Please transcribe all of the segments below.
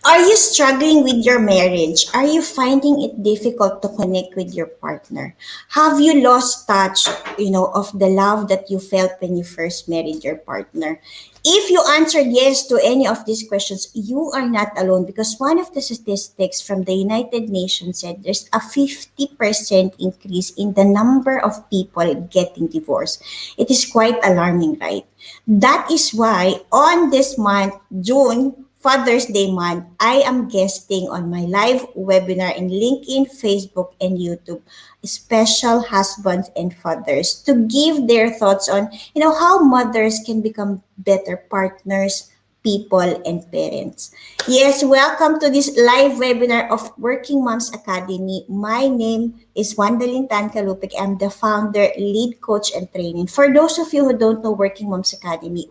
Are you struggling with your marriage? Are you finding it difficult to connect with your partner? Have you lost touch, of the love that you felt when you first married your partner? If you answered yes to any of these questions, you are not alone because one of the statistics from the United Nations said there's a 50% increase in the number of people getting divorced. It is quite alarming, right? That is why on this month, June, Father's Day month, I am guesting on my live webinar in LinkedIn, Facebook, and YouTube, special husbands and fathers to give their thoughts on, how mothers can become better partners, people, and parents. Yes, welcome to this live webinar of Working Moms Academy. My name is Wandalyn Tan Kalupik. I'm the founder, lead coach, and training. For those of you who don't know Working Moms Academy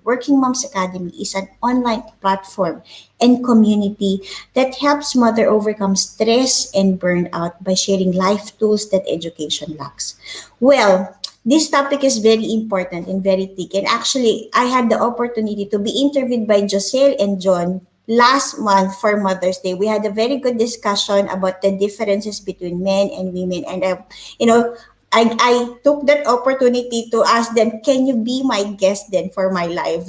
is an online platform and community that helps mother overcome stress and burnout by sharing life tools that education lacks. Well, this topic is very important and very thick. And actually, I had the opportunity to be interviewed by Josel and John last month for Mother's Day. We had a very good discussion about the differences between men and women. And, you know, I took that opportunity to ask them, can you be my guest then for my live?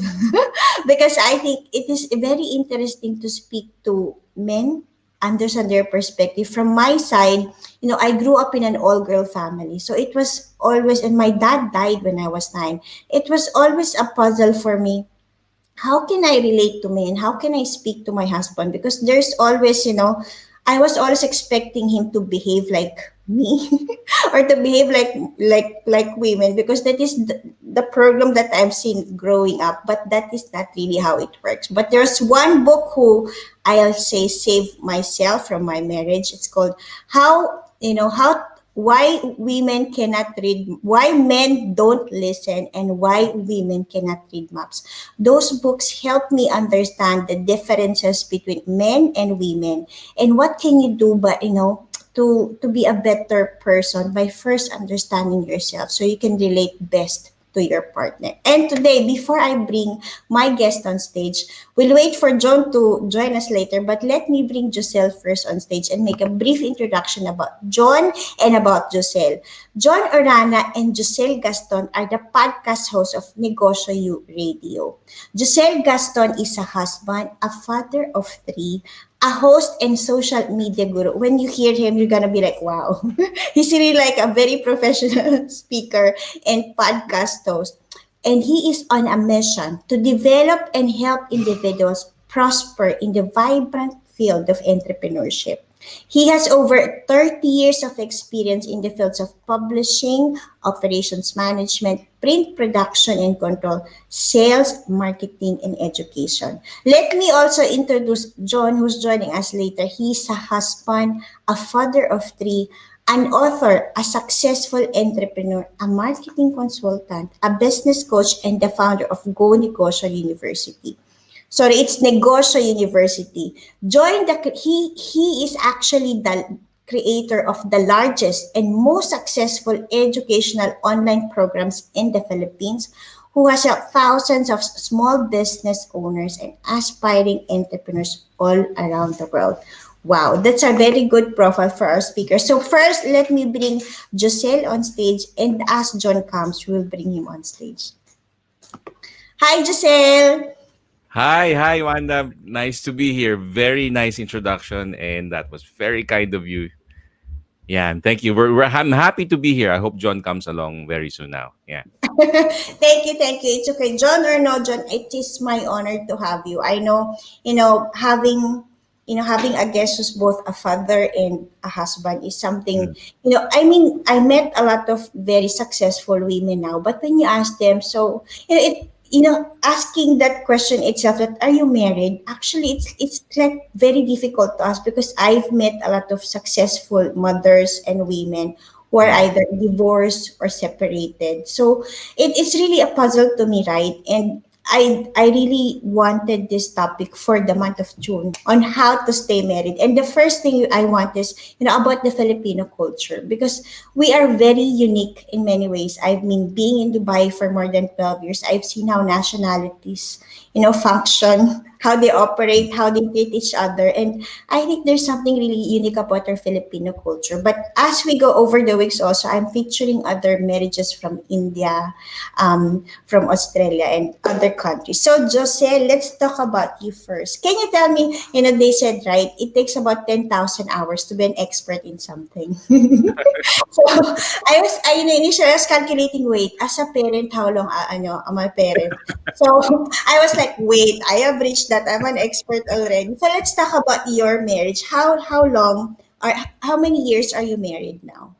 Because I think it is very interesting to speak to men, understand their perspective. From my side, I grew up in an all-girl family. So it was always, and my dad died when I was 9. It was always a puzzle for me. How can I relate to men? How can I speak to my husband? Because there's always, I was always expecting him to behave like me or to behave like women because that is the program that I've seen growing up, but that is not really how it works. But there's one book who I'll say saved myself from my marriage. It's called how why women cannot read, why men don't listen, and why women cannot read maps. Those books help me understand the differences between men and women and what can you do, but to be a better person by first understanding yourself so you can relate best to your partner. And today, before I bring my guest on stage, we'll wait for John to join us later, but let me bring Josel first on stage and make a brief introduction about John and about Josel. Jon Orana and Josel Gaston are the podcast hosts of Negosyo U Radio. Josel Gaston is a husband, a father of 3, a host and social media guru. When you hear him, you're gonna be like, wow. He's really like a very professional speaker and podcast host. And he is on a mission to develop and help individuals prosper in the vibrant field of entrepreneurship. He has over 30 years of experience in the fields of publishing, operations management, print production and control, sales, marketing, and education. Let me also introduce John, who's joining us later. He's a husband, a father of 3, an author, a successful entrepreneur, a marketing consultant, a business coach, and the founder of Go Negosyo University. Sorry, it's Negosyo University. He is actually the creator of the largest and most successful educational online programs in the Philippines, who has helped thousands of small business owners and aspiring entrepreneurs all around the world. Wow, that's a very good profile for our speaker. So first, let me bring Josel on stage, and as John comes, we'll bring him on stage. Hi, Josel. Hi, Wanda. Nice to be here. Very nice introduction, and that was very kind of you. Yeah, and thank you. I'm happy to be here. I hope John comes along very soon now. Yeah. Thank you. It's okay. John or no John, it is my honor to have you. I know, having a guest who's both a father and a husband is something, Mm. I mean, I met a lot of very successful women now, but when you ask them, so, asking that question itself, that are you married? Actually, it's like very difficult to ask because I've met a lot of successful mothers and women who are Mm. either divorced or separated. So it's really a puzzle to me, right? And I really wanted this topic for the month of June on how to stay married. And the first thing I want is, about the Filipino culture because we are very unique in many ways. I mean, being in Dubai for more than 12 years, I've seen how nationalities, function how they operate, how they treat each other. And I think there's something really unique about our Filipino culture. But as we go over the weeks also, I'm featuring other marriages from India, from Australia and other countries. So Josel, let's talk about you first. Can you tell me, they said, right, it takes about 10,000 hours to be an expert in something. So initially I was calculating, wait, as a parent, how long, am I a parent? So I was like, wait, I have reached that. I'm an expert already. So let's talk about your marriage. How long, or how many years are you married now?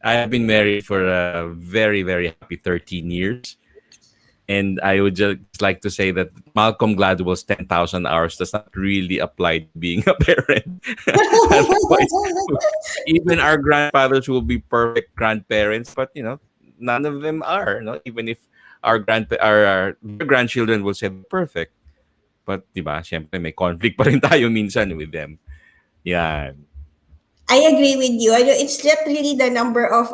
I have been married for a very, very happy 13 years. And I would just like to say that Malcolm Gladwell's 10,000 hours does not really apply to being a parent. Otherwise, even our grandfathers will be perfect grandparents, but none of them are. No, even if their grandchildren will say they're perfect, but di ba, syempre may conflict pa rin tayo minsan with them. Yeah, I agree with you. It's not really the number of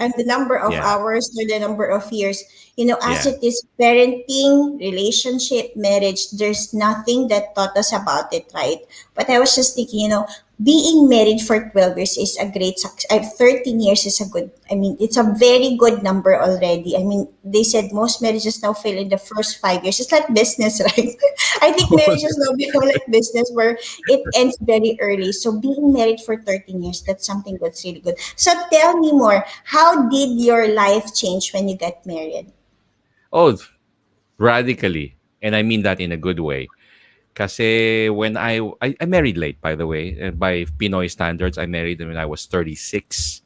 and the number of yeah, hours or the number of years. As yeah. it is parenting, relationship, marriage, there's nothing that taught us about it, right? But I was just thinking, being married for 12 years is a great success. 13 years is a good, it's a very good number already. They said most marriages now fail in the first 5 years. It's like business, right? I think marriages now become like business where it ends very early. So being married for 13 years, that's something that's really good. So tell me more. How did your life change when you got married? Oh, radically, and I mean that in a good way. Kasi when I married late, by the way. By Pinoy standards, I married when I was 36.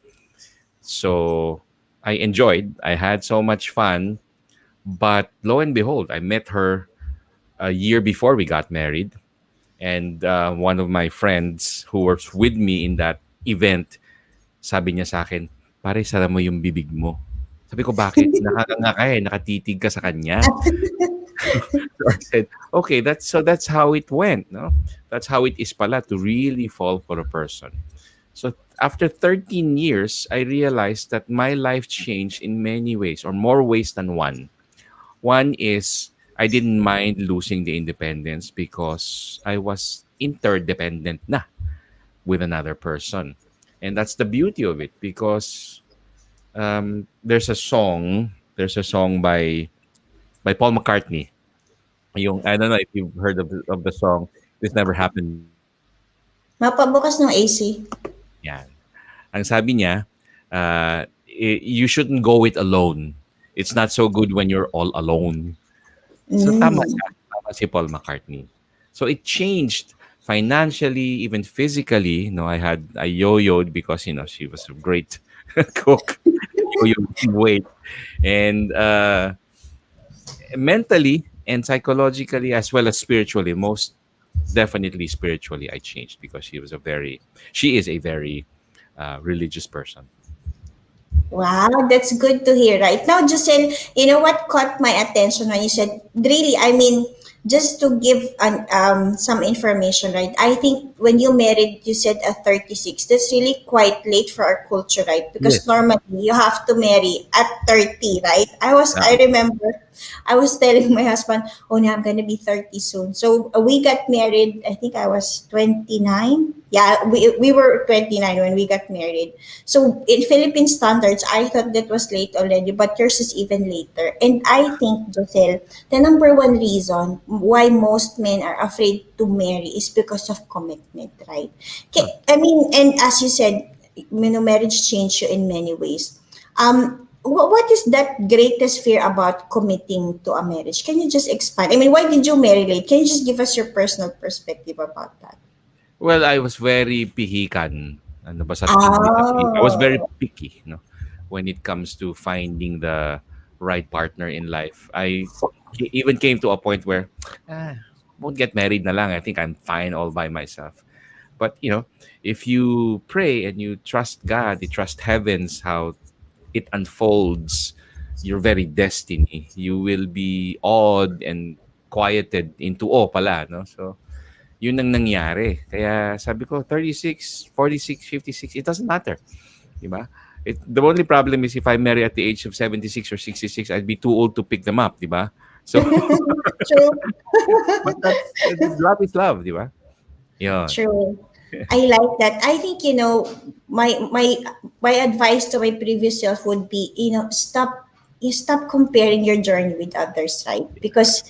So I enjoyed. I had so much fun. But lo and behold, I met her a year before we got married. And one of my friends who was with me in that event, sabi niya sa akin, pare, sara mo yung bibig mo. Sabi ko, bakit? Nakakanga ka eh, nakatitig ka sa kanya. So I said, okay, that's how it went, no? That's how it is pala to really fall for a person. So after 13 years, I realized that my life changed in many ways, or more ways than one. One is I didn't mind losing the independence because I was interdependent na with another person. And that's the beauty of it because there's a song by Paul McCartney. I don't know if you've heard of the song. This never happened before. Mapabukas ng AC. Yan. Ang sabi niya, you shouldn't go it alone. It's not so good when you're all alone. So tama Mm. siya. Tama si Paul McCartney. So it changed financially, even physically. I had I yo-yoed because she was a great cook. Yo-yo weight, and mentally and psychologically as well as spiritually, most definitely spiritually, I changed because she is a very religious person. Wow, that's good to hear. Right now, Giselle, what caught my attention when you said, really, just to give some information, right? I think when you married, you said at 36. That's really quite late for our culture, right? Because Yes. normally you have to marry at 30, right? Yeah. I remember I was telling my husband, oh, now I'm gonna be 30 soon. So we got married. I think I was 29. Yeah, we were 29 when we got married. So in Philippine standards, I thought that was late already, but yours is even later. And I think, Josel, the number one reason why most men are afraid to marry is because of commitment, right? Huh. And as you said, marriage changed you in many ways. What is that greatest fear about committing to a marriage? Can you just expand? Why did you marry late? Can you just give us your personal perspective about that? Well, I was very pihikan. Ano ba sa tingin nila? I was very Oh. picky, when it comes to finding the right partner in life. I even came to a point where, won't get married na lang. I think I'm fine all by myself. But, if you pray and you trust God, you trust heavens, how it unfolds your very destiny, you will be awed and quieted into awe pala, no? So, yun ang nangyari. Kaya sabi ko, 36, 46, 56, it doesn't matter. Di ba? The only problem is if I marry at the age of 76 or 66, I'd be too old to pick them up, di ba? So, True. but that's love is love, di ba? Yun. True. I like that. I think, my advice to my previous self would be, stop comparing your journey with others, right? Because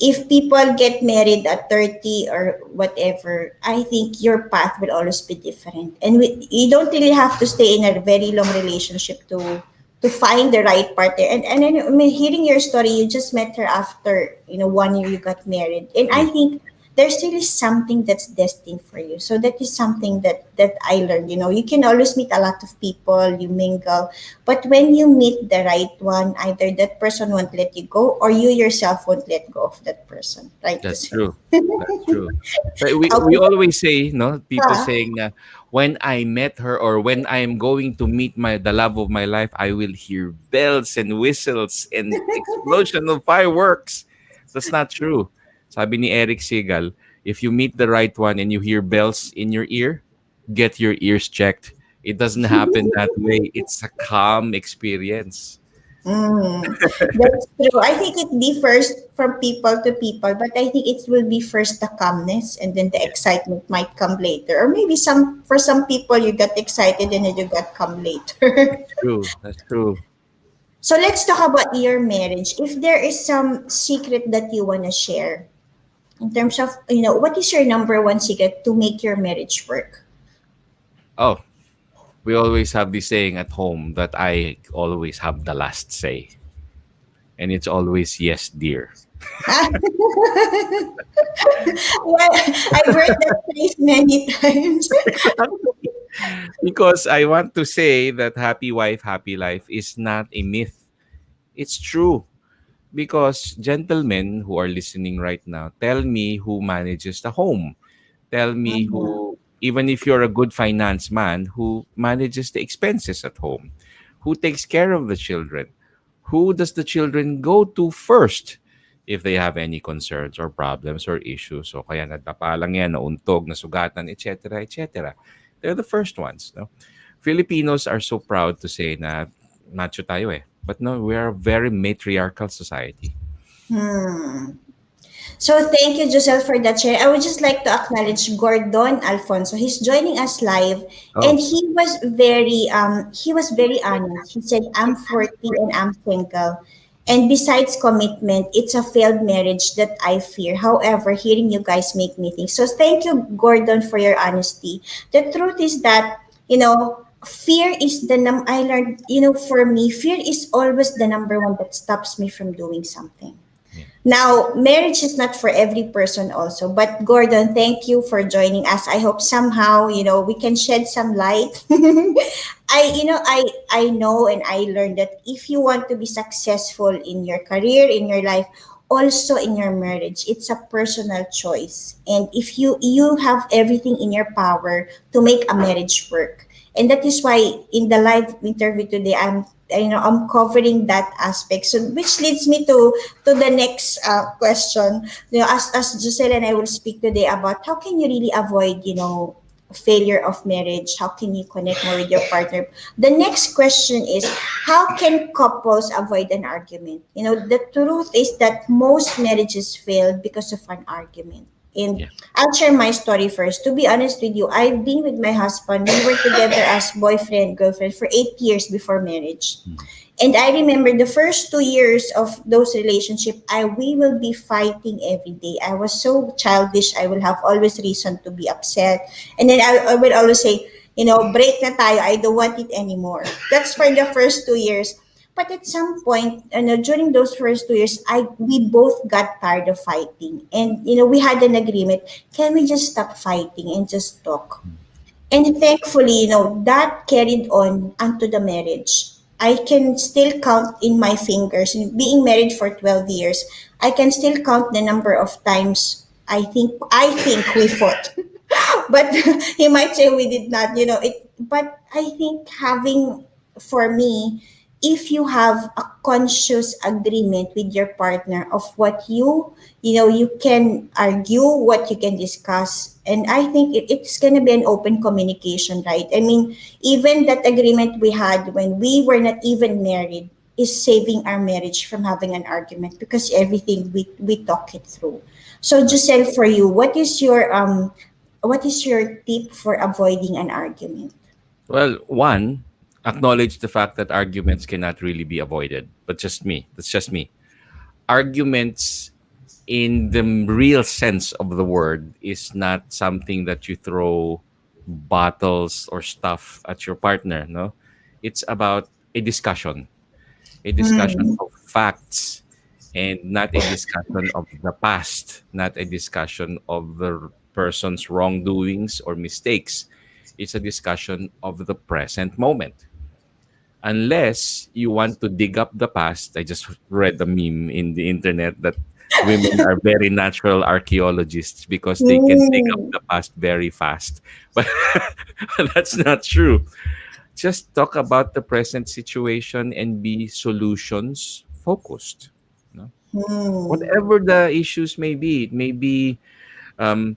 if people get married at 30 or whatever, I think your path will always be different. And you don't really have to stay in a very long relationship to find the right partner. And then, I mean, hearing your story, you just met her after, 1 year you got married. And I Mm. think there's really something that's destined for you. So that is something that I learned. You can always meet a lot of people, you mingle, but when you meet the right one, either that person won't let you go or you yourself won't let go of that person. Right, That's Josel? true. That's true. But we Okay. always say, no, people Ah, saying na when I met her or when I am going to meet the love of my life, I will hear bells and whistles and explosion of fireworks. That's not true. Sabi ni Eric Segal, if you meet the right one and you hear bells in your ear, get your ears checked. It doesn't happen that way. It's a calm experience. mm, that's true. I think it differs from people to people, but I think it will be first the calmness and then the Yeah, excitement might come later. Or maybe for some people you got excited and then you got come later. that's true. That's true. So let's talk about your marriage. If there is some secret that you want to share in terms of, what is your number one secret to make your marriage work? Oh, we always have this saying at home that I always have the last say, and it's always yes, dear. Well, I've heard that phrase many times. Because I want to say that happy wife, happy life is not a myth. It's true. Because gentlemen who are listening right now, tell me who manages the home. Tell me Mhm. who, even if you're a good finance man, who manages the expenses at home, who takes care of the children, who does the children go to first if they have any concerns or problems or issues. So kaya nadapa lang yan, nauntog, nasugatan, etc., etc. They're the first ones. No? Filipinos are so proud to say na macho tayo eh. But no, we are a very matriarchal society. Hmm. So thank you, Josel, for that share. I would just like to acknowledge Gordon Alfonso. He's joining us live, and Oh, he was very honest. He said, "I'm 40 and I'm single." And besides commitment, it's a failed marriage that I fear. However, hearing you guys make me think. So thank you, Gordon, for your honesty. The truth is that, fear is I learned, for me, fear is always the number one that stops me from doing something. yeah. Now, marriage is not for every person also. But Gordon, thank you for joining us. I hope somehow, we can shed some light. I know and I learned that if you want to be successful in your career, in your life, also in your marriage, it's a personal choice. And if you have everything in your power to make a marriage work. And that is why in the live interview today, I'm covering that aspect. So which leads me to the next question. As Giselle and I will speak today about how can you really avoid, failure of marriage? How can you connect more with your partner? The next question is how can couples avoid an argument? The truth is that most marriages fail because of an argument. And Yeah. I'll share my story first. To be honest with you, I've been with my husband. We were together as boyfriend, girlfriend for 8 years before marriage. Mm. And I remember the first 2 years of those relationship, we will be fighting every day. I was so childish. I will have always reason to be upset. And then I will always say, break na tayo. I don't want it anymore. That's for the first 2 years. But at some point, during those first 2 years, we both got tired of fighting. And, we had an agreement. Can we just stop fighting and just talk? And thankfully, that carried on unto the marriage. I can still count in my fingers. Being married for 12 years, I can still count the number of times I think we fought. But he might say we did not, but I think having, for me, if you have a conscious agreement with your partner of what you can argue, what you can discuss, and I think it's going to be an open communication, right? I mean, even that agreement we had when we were not even married, is saving our marriage from having an argument because everything we talk it through. So Right. Giselle, for you, what is your tip for avoiding an argument? Well, one, acknowledge the fact that arguments cannot really be avoided. But just me. That's just me. Arguments in the real sense of the word is not something that you throw bottles or stuff at your partner, no? It's about a discussion Hmm. of facts, and not a discussion of the past, not a discussion of the person's wrongdoings or mistakes. It's a discussion of the present moment. Unless you want to dig up the past, I just read a meme in the internet that women are very natural archaeologists because they can dig up Hmm. the past very fast. But that's not true. Just talk about the present situation and be solutions focused. No? Hmm. Whatever the issues may be, it may be um,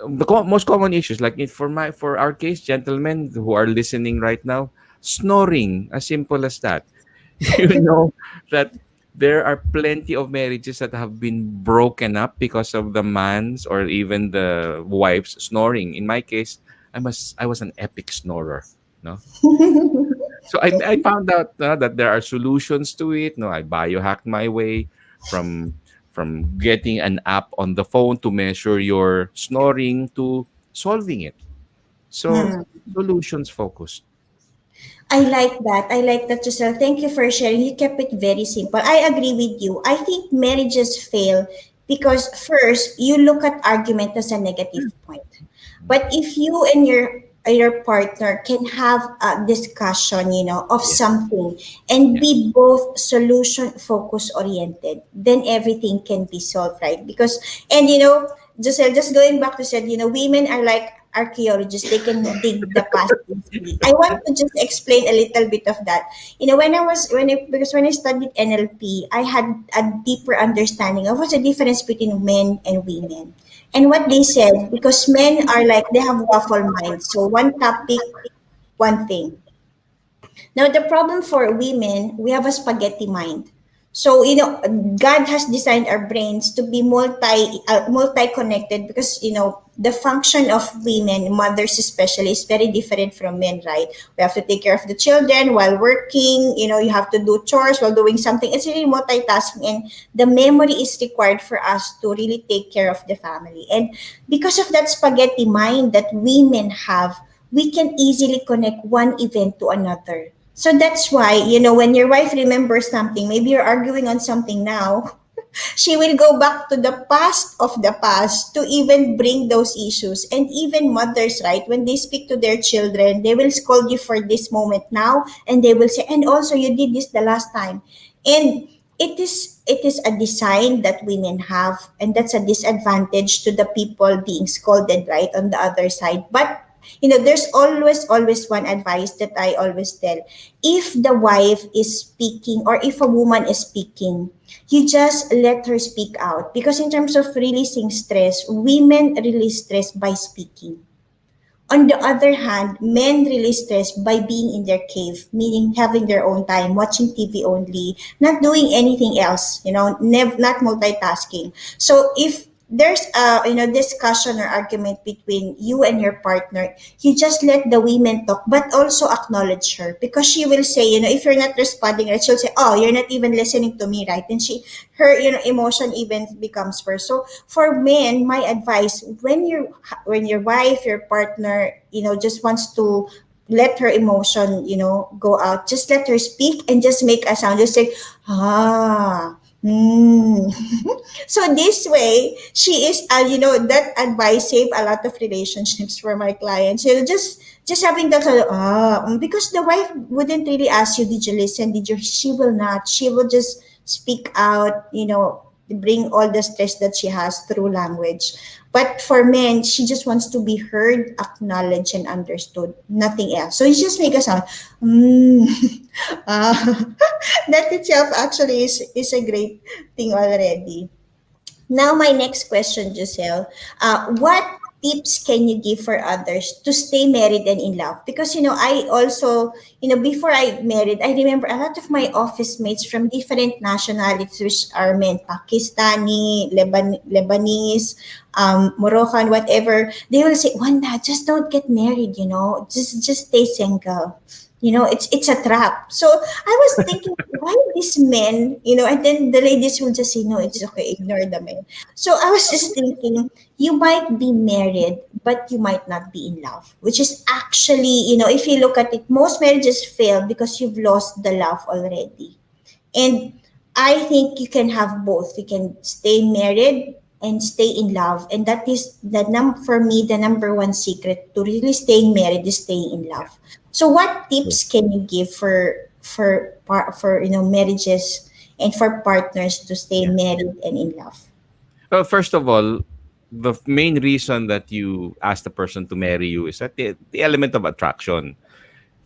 the most common issues. Like for our case, gentlemen who are listening right now, snoring, as simple as that. You know that there are plenty of marriages that have been broken up because of the man's or even the wife's snoring. In my case, I was an epic snorer. No, so I found out that there are solutions to it. No, I biohacked my way from getting an app on the phone to measure your snoring to solving it. So Hmm. solutions focused. I like that. I like that, Giselle. Thank you for sharing. You kept it very simple. I agree with you. I think marriages fail because first you look at argument as a negative point. But if you and your partner can have a discussion, of Yeah, something and yeah, be both solution focus oriented, then everything can be solved, right? Because and just going back to said, women are like archaeologists. They can dig the past easily. I want to just explain a little bit of that. Because when I studied NLP, I had a deeper understanding of what's the difference between men and women. And what they said, because men are like, they have waffle minds. So one topic, one thing. Now, the problem for women, we have a spaghetti mind. So, God has designed our brains to be multi-connected because, the function of women, mothers especially, is very different from men, right? We have to take care of the children while working, you have to do chores while doing something. It's really multitasking, and the memory is required for us to really take care of the family. And because of that spaghetti mind that women have, we can easily connect one event to another. So that's why, when your wife remembers something, maybe you're arguing on something now, she will go back to the past of the past to even bring those issues. And even mothers, right, when they speak to their children, they will scold you for this moment now, and they will say, and also you did this the last time. And it is a design that women have, and that's a disadvantage to the people being scolded, right, on the other side. But there's always one advice that I always tell. If the wife is speaking, or if a woman is speaking, you just let her speak out, because in terms of releasing stress, women release stress by speaking. On the other hand, men release stress by being in their cave, meaning having their own time, watching TV only, not doing anything else, not multitasking. So if there's a discussion or argument between you and your partner, you just let the women talk, but also acknowledge her, because she will say, if you're not responding, right, she'll say, oh, you're not even listening to me, right? And her emotion even becomes worse. So for men, my advice, when your wife, your partner, just wants to let her emotion, go out, just let her speak and just make a sound. Just say, ah, hmm. So this way, she is, that advice save a lot of relationships for my clients. Just having that sort of, because the wife wouldn't really ask you, did you listen? Did you? She will not. She will just speak out, bring all the stress that she has through language. But for men, she just wants to be heard, acknowledged, and understood. Nothing else. So you just make a sound. Mm. Ah, that itself actually is a great thing already. Now, my next question, Giselle. What tips can you give for others to stay married and in love? Because, I also, before I married, I remember a lot of my office mates from different nationalities, which are men, Pakistani, Lebanese, Moroccan, whatever. They will say, Wanda, just don't get married, just stay single. It's a trap. So I was thinking, why these men, and then the ladies will just say, no, it's okay, ignore the men. So I was just thinking, you might be married, but you might not be in love, which is actually, if you look at it, most marriages fail because you've lost the love already. And I think you can have both. You can stay married and stay in love. And that is for me, the number one secret to really staying married is staying in Yeah. love. So what Sure. tips can you give for marriages and for partners to stay Yeah. married and in love? Well, first of all, the main reason that you ask the person to marry you is that the element of attraction,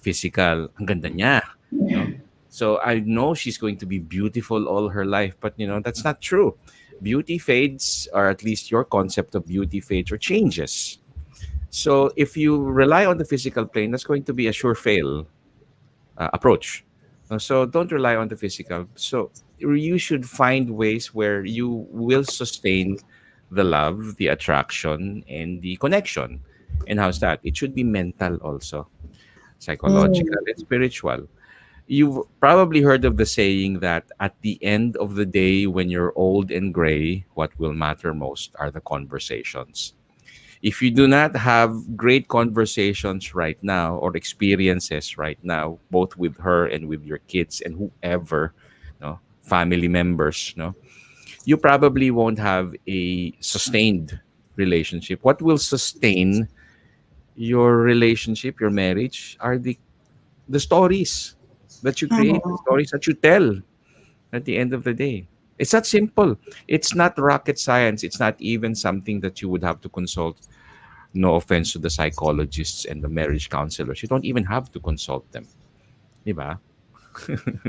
physical. Ang ganda niya, no? So I know she's going to be beautiful all her life, but that's not true. Beauty fades, or at least your concept of beauty fades or changes. So if you rely on the physical plane, that's going to be a sure fail approach. So don't rely on the physical. So you should find ways where you will sustain the love, the attraction, and the connection. And how's that? It should be mental also, psychological Mm. and spiritual. You've probably heard of the saying that at the end of the day, when you're old and gray, what will matter most are the conversations. If you do not have great conversations right now or experiences right now, both with her and with your kids and whoever, family members, you probably won't have a sustained relationship. What will sustain your relationship, your marriage, are the stories that you create, the Mm. stories that you tell at the end of the day. It's not simple. It's not rocket science. It's not even something that you would have to consult. No offense to the psychologists and the marriage counselors. You don't even have to consult them. Diba?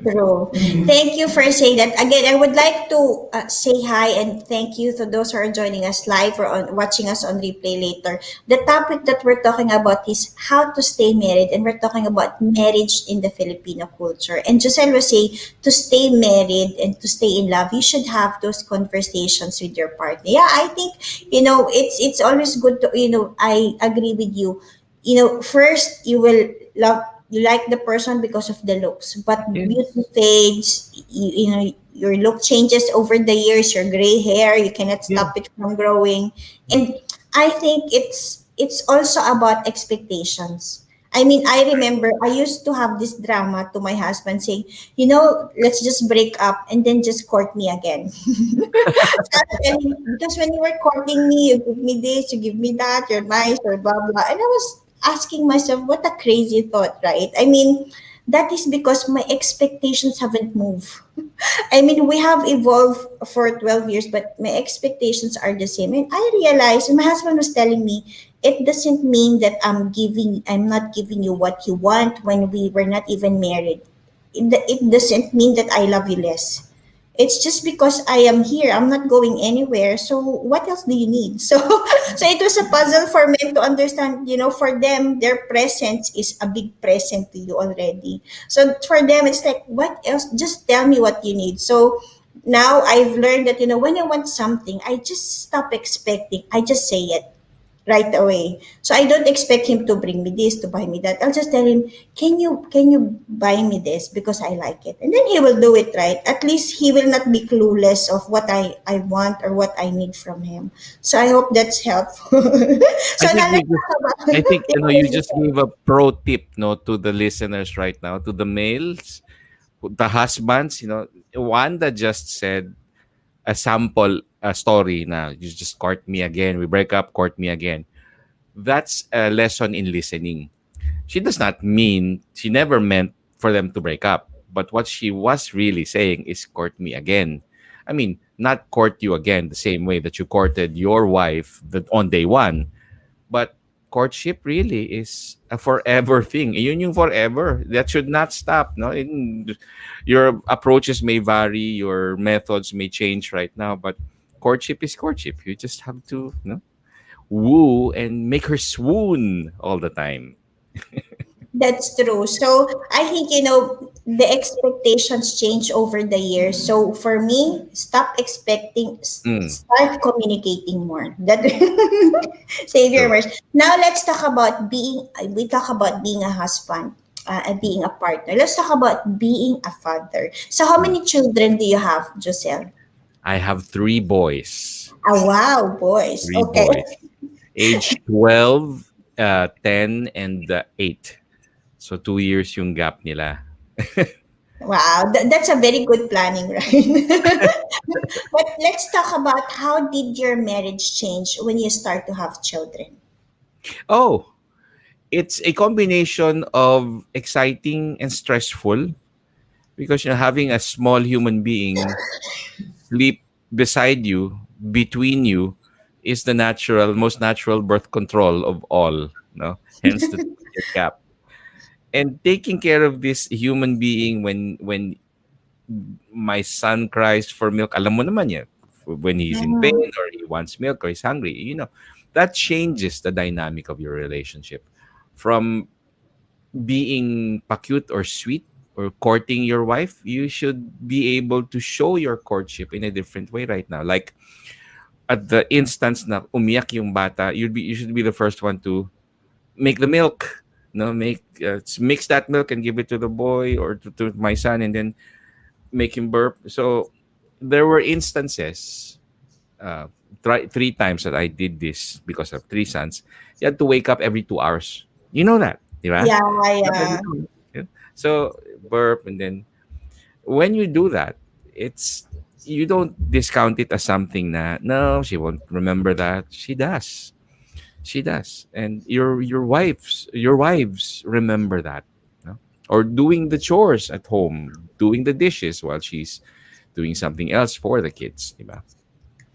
True. Thank you for saying that. Again, I would like to say hi and thank you to those who are joining us live or watching us on replay later. The topic that we're talking about is how to stay married, and we're talking about marriage in the Filipino culture. And Josel was saying to stay married and to stay in love, you should have those conversations with your partner. Yeah, I think it's always good to I agree with you. First you will love you like the person because of the looks, but beauty Yes. fades. Your look changes over the years. Your gray hair, you cannot Yeah. stop it from growing. And I think it's also about expectations. I mean, I remember I used to have this drama to my husband saying, let's just break up and then just court me again. Because when you were courting me, you give me this, you give me that, you're nice, or blah blah. And I was asking myself, what a crazy thought, right? I mean, that is because my expectations haven't moved. I mean, we have evolved for 12 years, but my expectations are the same. And I realized, and my husband was telling me, it doesn't mean that I'm not giving you what you want when we were not even married. It doesn't mean that I love you less. It's just because I am here. I'm not going anywhere. So what else do you need? So it was a puzzle for men to understand. For them, their presence is a big present to you already. So for them, it's like, what else? Just tell me what you need. So now I've learned that when I want something, I just stop expecting. I just say it right away. So I don't expect him to bring me this, to buy me that. I'll just tell him, can you buy me this because I like it? And then he will do it, right? At least he will not be clueless of what I want or what I need from him. So I hope that's helpful. I So think now you let's just talk about I think you just the gave a pro tip to the listeners right now, to the males, the husbands, Wanda just said a sample a story na you just court me again, we break up, court me again. That's a lesson in listening. She does not mean, she never meant for them to break up. But what she was really saying is court me again. I mean, not court you again the same way that you courted your wife on day one. But courtship really is a forever thing. Yun yung forever. That should not stop. No? Your approaches may vary, your methods may change right now, but courtship is courtship. You just have to woo and make her swoon all the time. That's true. So I think, the expectations change over the years. So for me, stop expecting, Mm, start communicating more. That save your true. words. Now let's talk about we talk about being a husband, and being a partner. Let's talk about being a father. So how Mm. many children do you have, Josel? I have three boys. Ah, wow, boys. Three Okay. boys. Age 12, 10, and 8. So 2 years yung gap nila. Wow, that's a very good planning, right? But let's talk about how did your marriage change when you start to have children? Oh, it's a combination of exciting and stressful because having a small human being sleep beside you, between you, is the most natural birth control of all. No, hence the 2 year gap. And taking care of this human being when my son cries for milk, alam mo naman yan, when he's in pain Mhm. or he wants milk or he's hungry, that changes the dynamic of your relationship. From being pa cute or sweet or courting your wife, you should be able to show your courtship in a different way right now. Like at the instance na umiyak yung bata, you should be the first one to make the milk. No, mix that milk and give it to the boy or to my son, and then make him burp. So there were instances, uh, three times that I did this because of three sons. You had to wake up every 2 hours. You know that, di ba? Yeah, Every yeah. 2 hours. Yeah. So burp, and then when you do that, it's you don't discount it as something that no, she won't remember that. She does. She does. And your wives remember that. No? Or doing the chores at home, doing the dishes while she's doing something else for the kids, di ba?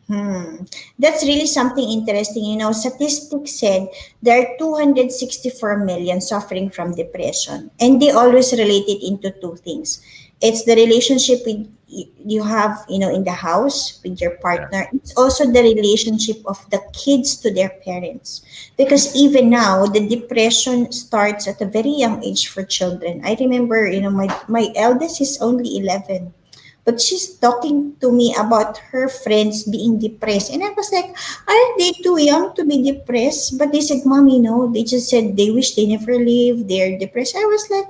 Hmm. That's really something interesting. Statistics said there are 264 million suffering from depression, and they always relate it into two things. It's the relationship you have, in the house with your Yeah. partner. It's also the relationship of the kids to their parents. Because even now, the depression starts at a very young age for children. I remember, my eldest is only 11, but she's talking to me about her friends being depressed. And I was like, aren't they too young to be depressed? But they said, Mommy, no. They just said they wish they never lived. They're depressed. I was like,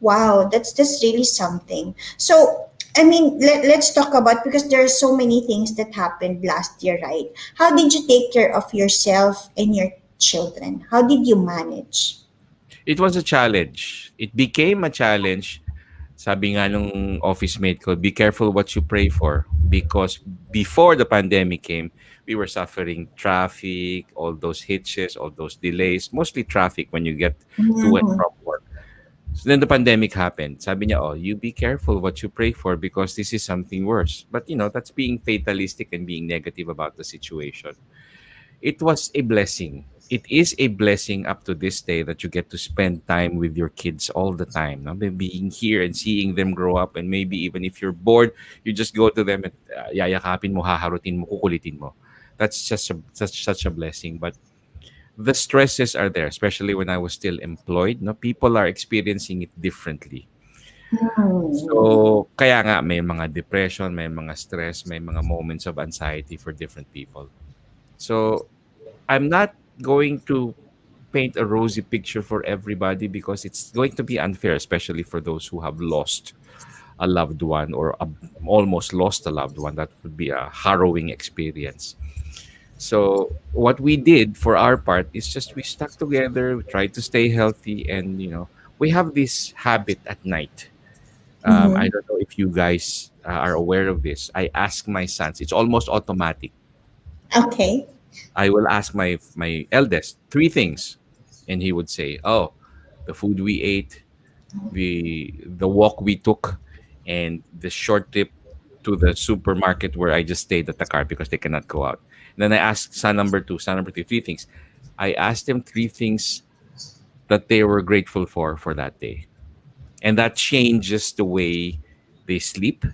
wow, that's really something. So, I mean, let's talk about, because there are so many things that happened last year, right? How did you take care of yourself and your children? How did you manage? It was a challenge. It became a challenge. Sabi nga nung office mate ko, be careful what you pray for. Because before the pandemic came, we were suffering traffic, all those hitches, all those delays, mostly traffic when you get to and Mhm. from work. So then the pandemic happened. Sabi niya, oh, you be careful what you pray for because this is something worse. But that's being fatalistic and being negative about the situation. It was a blessing. It is a blessing up to this day that you get to spend time with your kids all the time. No? Being here and seeing them grow up, and maybe even if you're bored, you just go to them and yayakapin mo, haharutin mo, kukulitin mo. That's just such a blessing. But the stresses are there, especially when I was still employed. No, people are experiencing it differently. Hmm. So, kaya nga may mga depression, may mga stress, may mga moments of anxiety for different people. So, I'm not going to paint a rosy picture for everybody because it's going to be unfair, especially for those who have lost a loved one or almost lost a loved one. That would be a harrowing experience. So, what we did for our part is just we stuck together, we tried to stay healthy, and we have this habit at night. I Mhm. don't know if you guys are aware of this. I ask my sons, it's almost automatic. Okay. I will ask my eldest three things, and he would say, "Oh, the food we ate, the walk we took, and the short trip to the supermarket where I just stayed at the car because they cannot go out." And then I asked son number two, three things. I asked them three things that they were grateful for that day, and that changes the way they sleep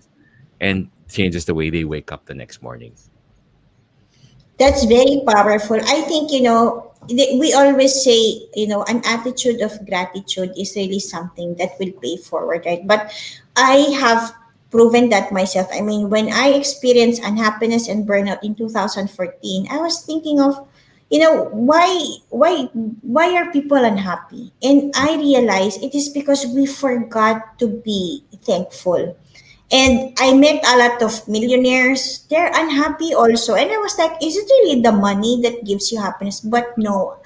and changes the way they wake up the next morning. That's very powerful. I think, we always say, an attitude of gratitude is really something that will pay forward, right? But I have proven that myself. I mean, when I experienced unhappiness and burnout in 2014, I was thinking of, why are people unhappy? And I realized it is because we forgot to be thankful. And I met a lot of millionaires. They're unhappy also. And I was like, is it really the money that gives you happiness? But no.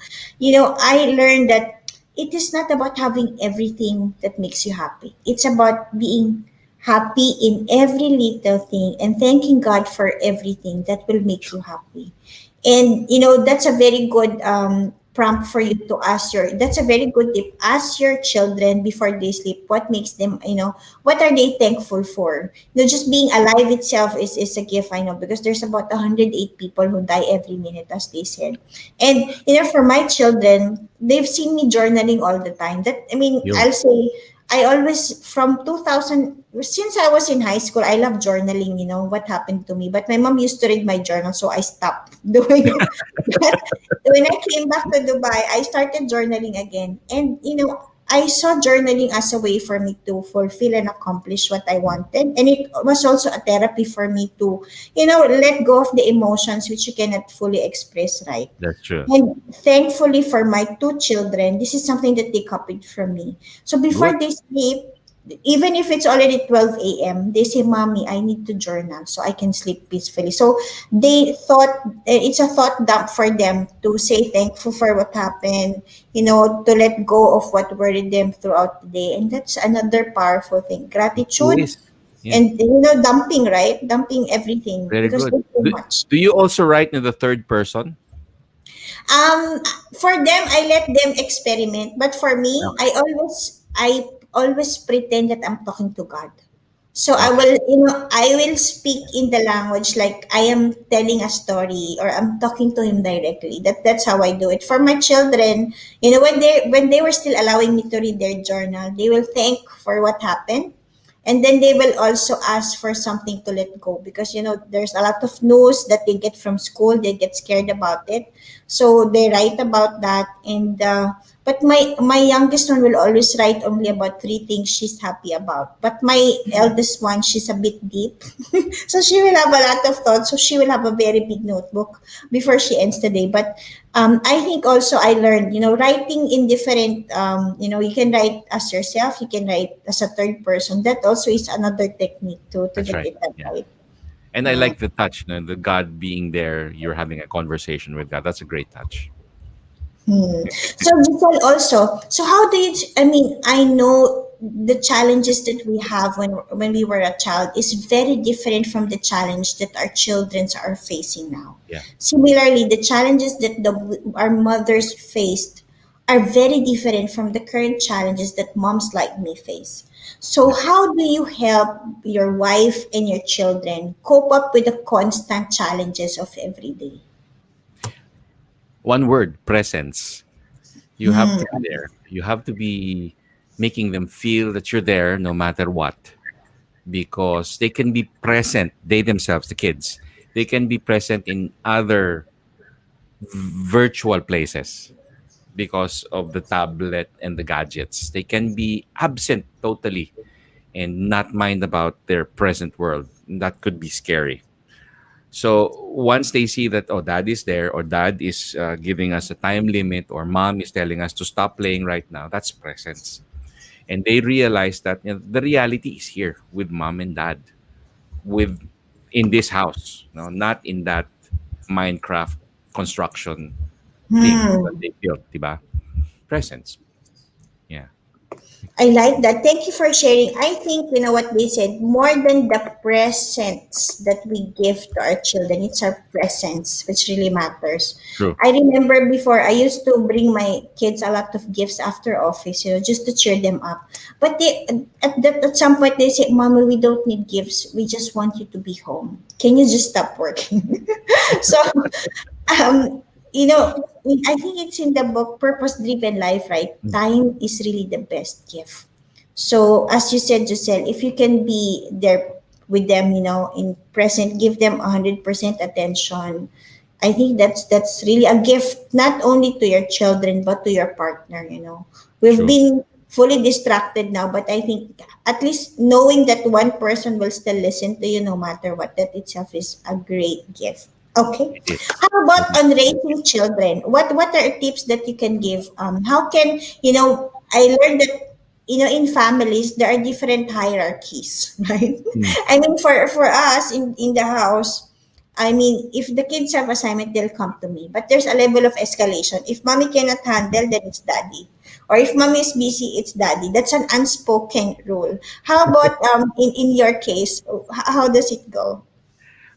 I learned that it is not about having everything that makes you happy. It's about being happy in every little thing and thanking God for everything that will make you happy. And that's a very good prompt for you to ask your that's a very good tip. Ask your children before they sleep what makes them, what are they thankful for. Just being alive itself is a gift, I know, because there's about 108 people who die every minute, as they said. And for my children, they've seen me journaling all the time. That, I mean, Yo. I'll say, I always, from 2000, since I was in high school, I love journaling, what happened to me. But my mom used to read my journal, so I stopped doing it. But when I came back to Dubai, I started journaling again. And, I saw journaling as a way for me to fulfill and accomplish what I wanted. And it was also a therapy for me to, let go of the emotions which you cannot fully express, right? That's true. And thankfully for my two children, this is something that they copied from me. So Good. before they sleep, even if it's already 12 a.m., they say, Mommy, I need to journal so I can sleep peacefully. So they thought, it's a thought dump for them to say thankful for what happened, to let go of what worried them throughout the day. And that's another powerful thing. It really Gratitude is. Yeah. and, dumping, right? Dumping everything Very because good. there's too Do, much. do you also write in the third person? Um, for them, I let them experiment. But for me, Okay. I always pretend that I'm talking to God. So Okay. I will speak in the language like I am telling a story or I'm talking to him directly. That's how I do it. For my children, when they were still allowing me to read their journal, they will thank for what happened. And then they will also ask for something to let go because there's a lot of news that they get from school. They get scared about it, so they write about that. And but my youngest one will always write only about three things she's happy about. But my eldest one, she's a bit deep, so she will have a lot of thoughts. So she will have a very big notebook before she ends the day. But I think also I learned, writing in different, you can write as yourself, you can write as a third person. That also is another technique to That's get right. it done Yeah. right. And I Yeah. like the touch, the God being there. You're having a conversation with God. That's a great touch. Hmm. So Giselle also, so how do you, I mean, I know the challenges that we have when we were a child is very different from the challenge that our children are facing now. Yeah. Similarly, the challenges that our mothers faced are very different from the current challenges that moms like me face. So Yeah. how do you help your wife and your children cope up with the constant challenges of every day? One word, presence. You have to be Hmm. there. You have to be making them feel that you're there no matter what, because they can be present, they themselves, the kids, they can be present in other virtual places because of the tablet and the gadgets. They can be absent totally and not mind about their present world. That could be scary. So once they see that, oh, dad is there, or dad is giving us a time limit, or mom is telling us to stop playing right now, that's presence. And they realize that, the reality is here with mom and dad, with in this house, not in that Minecraft construction thing that Hmm. they built, diba? Presence. Yeah, I like that. Thank you for sharing. I think you know what they said. More than the presents that we give to our children, it's our presence which really matters. true. I remember before I used to bring my kids a lot of gifts after office, just to cheer them up. But they at some point they say, "Mommy, we don't need gifts. We just want you to be home. Can you just stop working?" So um, I think it's in the book Purpose Driven Life, right? Mm. Time is really the best gift. So as you said, Giselle, if you can be there with them, in present, give them 100% attention. I think that's really a gift, not only to your children but to your partner. We've True. been fully distracted now, but I think at least knowing that one person will still listen to you no matter what, that itself is a great gift. Okay. It is. How about It is. on raising children? What are tips that you can give? How can I learned that in families there are different hierarchies, right? Mm. I mean, for us in the house, I mean, if the kids have assignment, they'll come to me. But there's a level of escalation. If mommy cannot handle, then it's daddy. Or if mommy is busy, it's daddy. That's an unspoken rule. How about in your case? How does it go?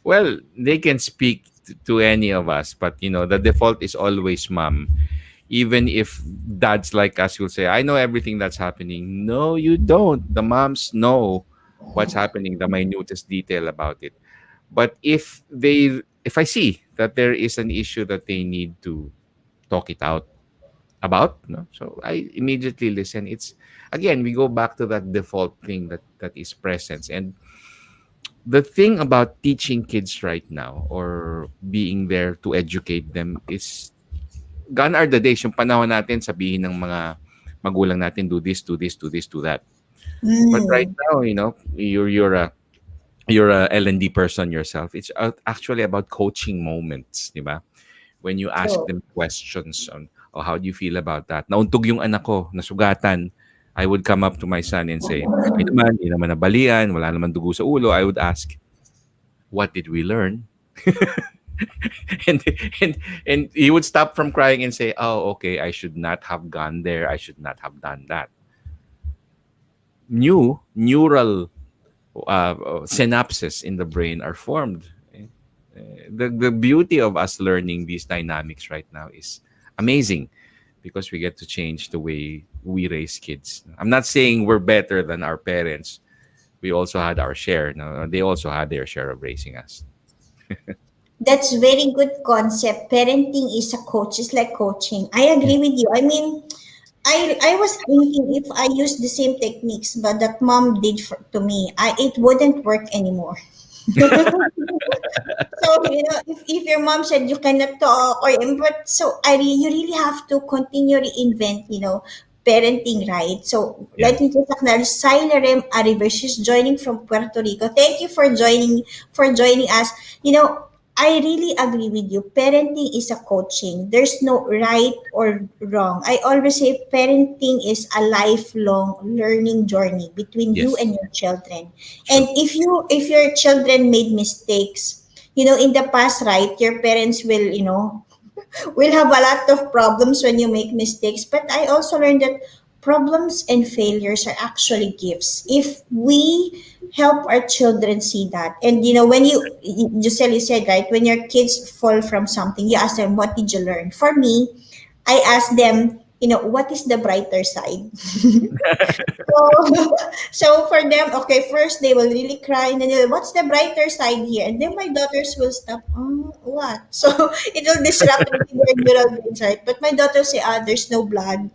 Well, they can speak to any of us, but the default is always mom. Even if dads like us will say, I know everything that's happening. No, you don't. The moms know what's happening, the minutest detail about it. But if I see that there is an issue that they need to talk it out about, no, so I immediately listen. It's again, we go back to that default thing that is presence. And the thing about teaching kids right now or being there to educate them is gone are the days yung panahon natin sabihin ng mga magulang natin, do this, do this, do this, do that. But right Mm, now, you're a L&D person yourself. It's actually about coaching moments, di ba? When you ask true. them questions on, oh, how do you feel about that? Nauntog yung anak ko, nasugatan. I would come up to my son and say, ay naman, di naman nabalian, wala naman dugo sa ulo. I would ask, what did we learn? and and and he would stop from crying and say, "Oh, okay, I should not have gone there. I should not have done that." New neural synapses in the brain are formed. The beauty of us learning these dynamics right now is amazing because we get to change the way we raise kids. I'm not saying we're better than our parents. We also had our share. No, they also had their share of raising us. That's very good concept. Parenting is a coach. It's like coaching. I agree with you. I mean, I was thinking if I use the same techniques but that mom did to me, it wouldn't work anymore. So, if your mom said you cannot talk but so you really have to continue reinvent, parenting, right? So Yeah. let me just acknowledge Silarem Ariver. She's joining from Puerto Rico. Thank you for joining us. I really agree with you. Parenting is a coaching. There's no right or wrong. I always say parenting is a lifelong learning journey between you Yes. and your children. And True. if your children made mistakes, in the past, right, your parents will have a lot of problems when you make mistakes. But I also learned that problems and failures are actually gifts. If we help our children see that, and when Giselle said, right, when your kids fall from something, you ask them, what did you learn? For me, I ask them, what is the brighter side? So, so for them, okay, first they will really cry and then what's the brighter side here? And then my daughters will stop, what? So it will disrupt their neural brains, right? But my daughters say, there's no blood.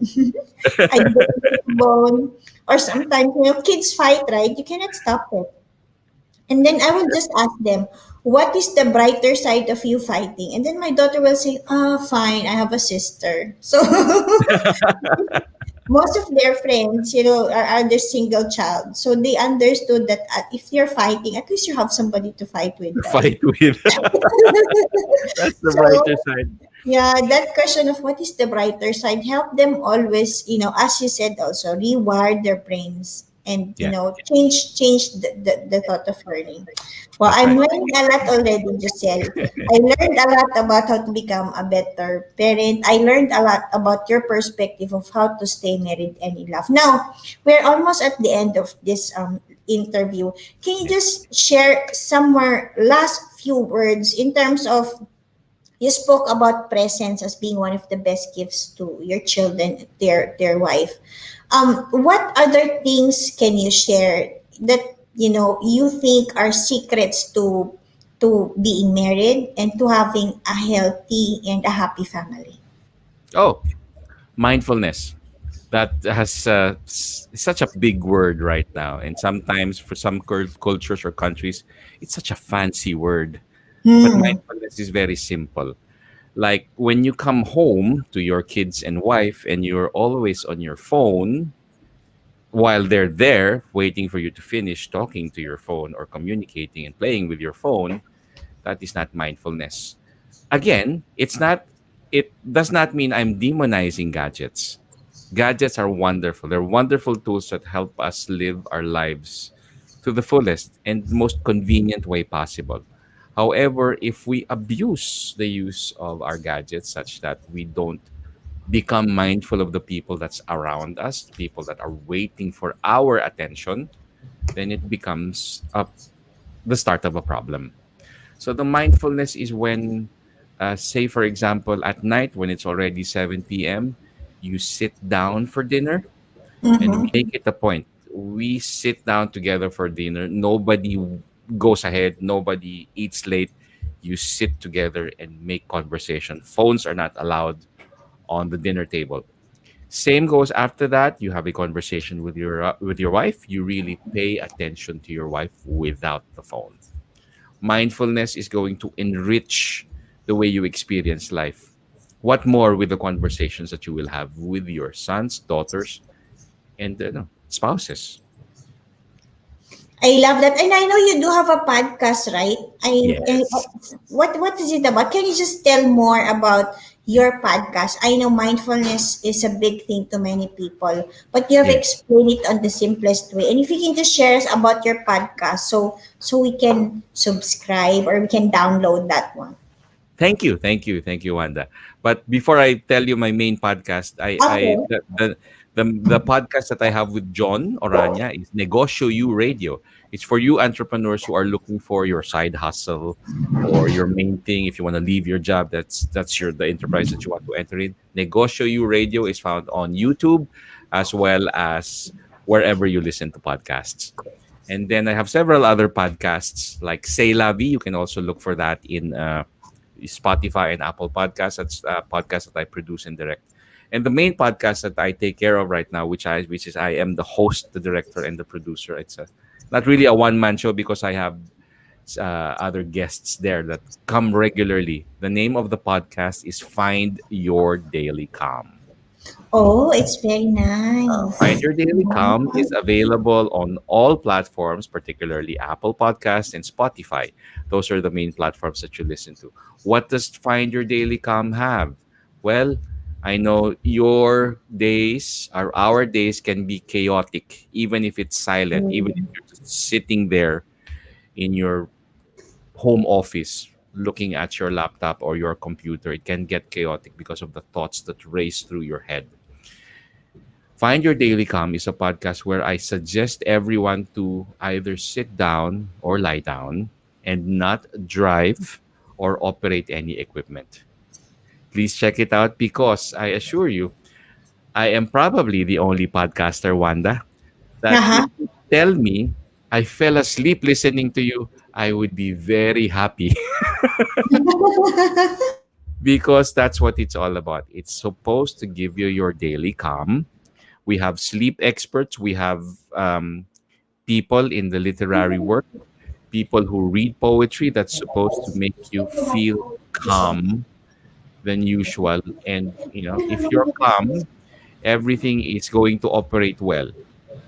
I didn't hit bone. Or sometimes, kids fight, right? You cannot stop it. And then I will just ask them, what is the brighter side of you fighting? And then my daughter will say, fine, I have a sister. So most of their friends, are the single child. So they understood that if you're fighting, at least you have somebody to fight with, right? Fight with. That's the brighter So side. yeah, that question of what is the brighter side help them always, as you said, also rewire their brains and Yeah, change the thought of learning. Well, that's I'm right. learning a lot already, Giselle. I learned a lot about how to become a better parent. I learned a lot about your perspective of how to stay married and in love. Now, we're almost at the end of this interview. Can you Yeah. just share somewhere last few words in terms of you spoke about presence as being one of the best gifts to your children, their wife. What other things can you share that you think are secrets to being married and to having a healthy and a happy family? Oh, mindfulness. That has such a big word right now, and sometimes for some cultures or countries, it's such a fancy word. But Hmm. mindfulness is very simple. Like when you come home to your kids and wife and you're always on your phone while they're there waiting for you to finish talking to your phone or communicating and playing with your phone, that is not mindfulness. Again, it does not mean I'm demonizing gadgets. Gadgets are wonderful. They're wonderful tools that help us live our lives to the fullest and most convenient way possible. However, if we abuse the use of our gadgets such that we don't become mindful of the people that's around us, people that are waiting for our attention, then it becomes the start of a problem. So the mindfulness is when, say, for example, at night when it's already 7 p.m., you sit down for dinner and we make it a point. We sit down together for dinner. Nobody goes ahead, nobody eats late. You sit together and make conversation. Phones are not allowed on the dinner table. Same goes after that. You have a conversation with your wife. You really pay attention to your wife without the phone. Mindfulness is going to enrich the way you experience life. What more with the conversations that you will have with your sons, daughters, and no, spouses? I love that. And I know you do have a podcast, right? Yes. What is it about? Can you just tell more about your podcast? I know mindfulness is a big thing to many people, but you have Yeah. explained it on the simplest way. And if you can just share us about your podcast, so we can subscribe or we can download that one. Thank you, thank you, thank you, Wanda. But before I tell you my main podcast, I Okay. the podcast that I have with Jon Orana is Negosyo U Radio. It's for you entrepreneurs who are looking for your side hustle or your main thing. If you want to leave your job, that's your the enterprise that you want to enter in. Negosyo U Radio is found on YouTube as well as wherever you listen to podcasts. And then I have several other podcasts like Say La Vie. You can also look for that in Spotify and Apple Podcasts. That's a podcast that I produce and direct. And the main podcast that I take care of right now, which is I am the host, the director, and the producer. It's not really a one man show because I have other guests there that come regularly. The name of the podcast is Find Your Daily Calm. Oh, it's very nice. Find Your Daily Calm is available on all platforms, particularly Apple Podcasts and Spotify. Those are the main platforms that you listen to. What does Find Your Daily Calm have? Well, I know your days or our days can be chaotic, even if it's silent, even if you're just sitting there in your home office looking at your laptop or your computer. It can get chaotic because of the thoughts that race through your head. Find Your Daily Calm is a podcast where I suggest everyone to either sit down or lie down and not drive or operate any equipment. Please check it out because I assure you, I am probably the only podcaster, Wanda, that Uh-huh. if you tell me I fell asleep listening to you, I would be very happy because that's what it's all about. It's supposed to give you your daily calm. We have sleep experts. We have people in the literary work, people who read poetry that's supposed to make you feel calm than usual. And, if you're calm, everything is going to operate well.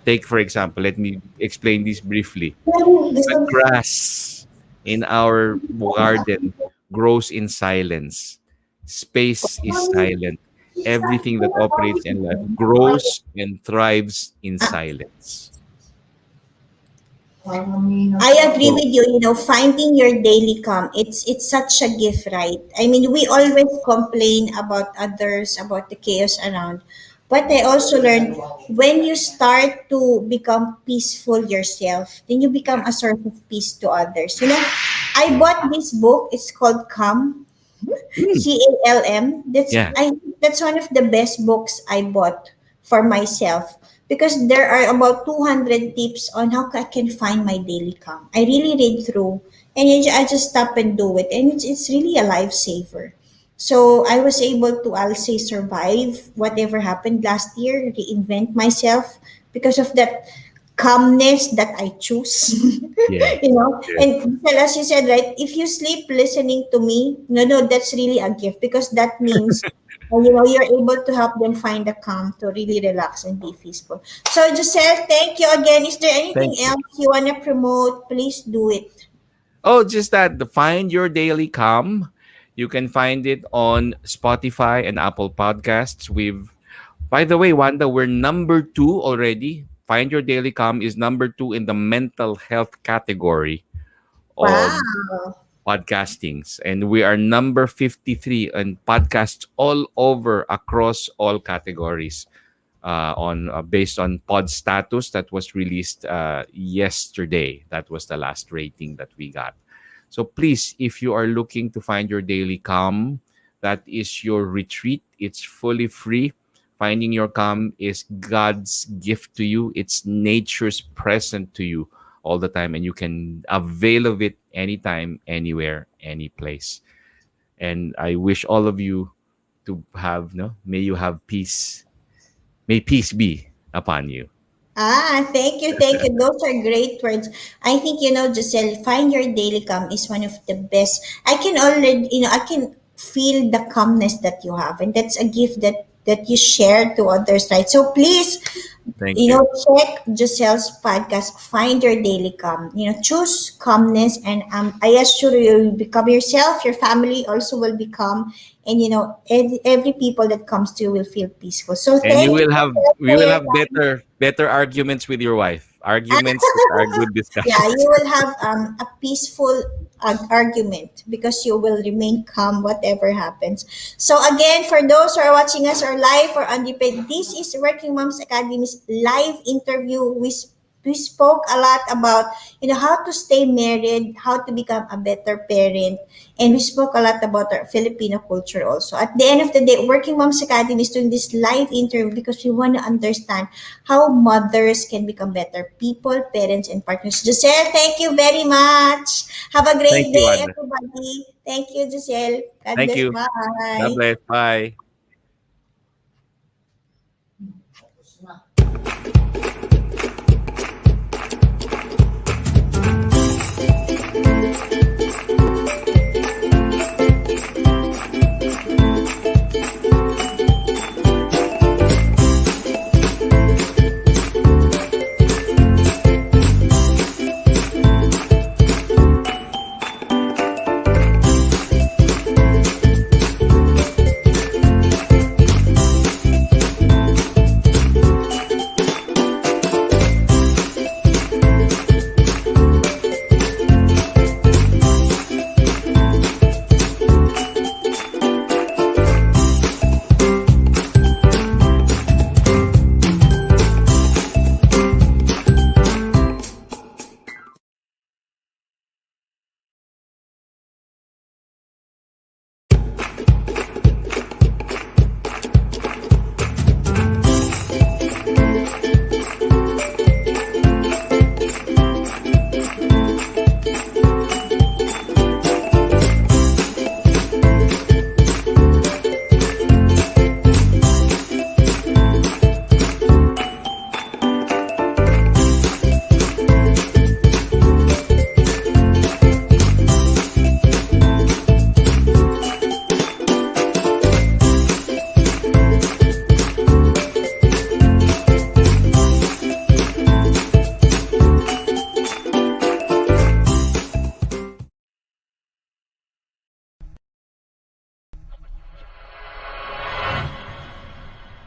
Take, for example, let me explain this briefly. The grass in our garden grows in silence. Space is silent. Everything that operates in life grows and thrives in silence. I agree So, with you. You know, finding your daily calm, it's such a gift, right? I mean, we always complain about others, about the chaos around. But I also learned when you start to become peaceful yourself, then you become a source of peace to others. You know, I bought this book. It's called Calm, mm, CALM. yeah, That's one of the best books I bought for myself because there are about 200 tips on how I can find my daily calm. I really read through and I just stop and do it, and it's really a lifesaver. So I was able to, I'll say, survive whatever happened last year, reinvent myself because of that calmness that I choose. Yes. Yes. And well, as you said, right, if you sleep listening to me, no, that's really a gift because that means, you're able to help them find a calm to really relax and be peaceful. So, Giselle, thank you again. Is there anything Thank you. else you want to promote? Please do it. Oh, just that the Find Your Daily Calm. You can find it on Spotify and Apple Podcasts. By the way, Wanda, we're number two already. Find Your Daily Calm is number two in the mental health category of Wow. podcastings. And we are number 53 on podcasts all over across all categories on based on pod status that was released yesterday. That was the last rating that we got. So please, if you are looking to find your daily calm, that is your retreat. It's fully free. Finding your calm is God's gift to you. It's nature's present to you all the time, and you can avail of it anytime, anywhere, any place. And I wish all of you to have no. May you have peace. May peace be upon you. Thank you, thank you. Those are great words. I think, Giselle, find your daily calm is one of the best. I can already, I can feel the calmness that you have, and that's a gift that you share to others, right? So please, Thank you. check Giselle's podcast, Find Your Daily Calm. Choose calmness, and I assure you, you'll become yourself. Your family also will become, and every people that comes to you will feel peaceful. So And thank you, Giselle, we for will your have better arguments with your wife. Arguments that are good Yeah, discussions. you will have a peaceful argument because you will remain calm whatever happens. So again, for those who are watching us or live or on replay, this is Working Moms Academy's live interview. We spoke a lot about how to stay married, how to become a better parent, and we spoke a lot about our Filipino culture also. At the end of the day, Working Moms Academy is doing this live interview because we want to understand how mothers can become better people, parents, and partners. Giselle, thank you very much. Have a Thank great you, day, Wanda. everybody. Thank you, Giselle. God Thank bless. you. God Bye. bless. Bye.